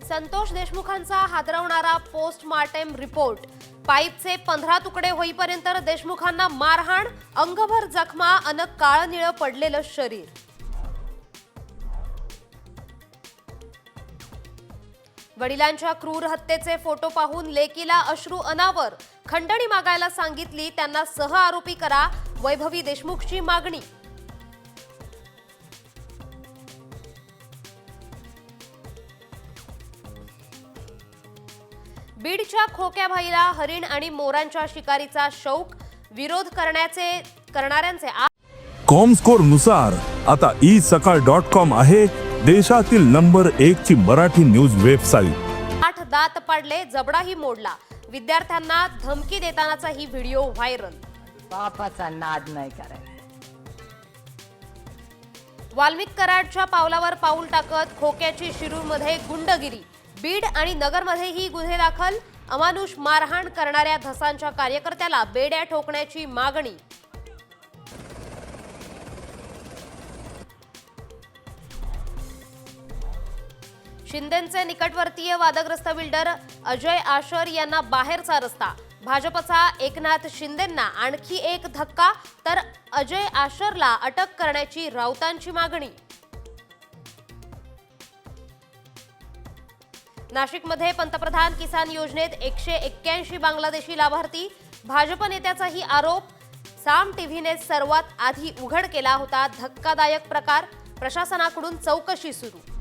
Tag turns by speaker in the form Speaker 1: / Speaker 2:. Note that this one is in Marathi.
Speaker 1: संतोष देशमुखांचा हादरवणारा पोस्टमार्टम रिपोर्ट। पाईपचे 15 तुकडे होईपर्यंत देशमुखांना मारहाण, अंगभर जखमा अन काळनिळं पडलेलं शरीर। वडिलांच्या क्रूर हत्येचे फोटो पाहून लेकीला अश्रू अनावर, खंडणी मागायला सांगितली, त्यांना सह आरोपी करा, वैभवी देशमुखची मागणी। बीडच्या खोक्याभाईला हरिण आणि मोरांच्या शिकारीचा शौक, विरोध करणाऱ्यांचे
Speaker 2: कॉमस्कोर नुसार आता isakal.com आहे देशातील नंबर 1 ची मराठी न्यूज वेबसाईट।
Speaker 1: 8 दात पाडले, जबडाही मोडला, विद्यार्थ्यांना धमकी देतानाचा ही व्हिडिओ व्हायरल।
Speaker 3: बापाचा नाद नाही करायचा।
Speaker 1: वाल्मिक कराडच्या पावलावर पाऊल टाकत खोक्याची शिरूरमध्ये गुंडगिरी, बीड आणि नगरमध्येही गुन्हे दाखल, अमानुष मारहाण करणाऱ्या धसांच्या कार्यकर्त्याला बेड्या ठोकण्याची मागणी। शिंदेंचे निकटवर्तीय वादग्रस्त बिल्डर अजय आशर यांना बाहेरचा रस्ता, भाजपचा एकनाथ शिंदेंना आणखी एक धक्का, तर अजय आशरला अटक करण्याची राऊतांची मागणी। नाशिकमध्ये पंतप्रधान किसान योजनेत 181 बांगलादेशी लाभार्थी, भाजप नेत्याचाही आरोप, साम टीव्हीने सर्वात आधी उघड केला होता धक्कादायक प्रकार, प्रशासनाकडून चौकशी सुरू।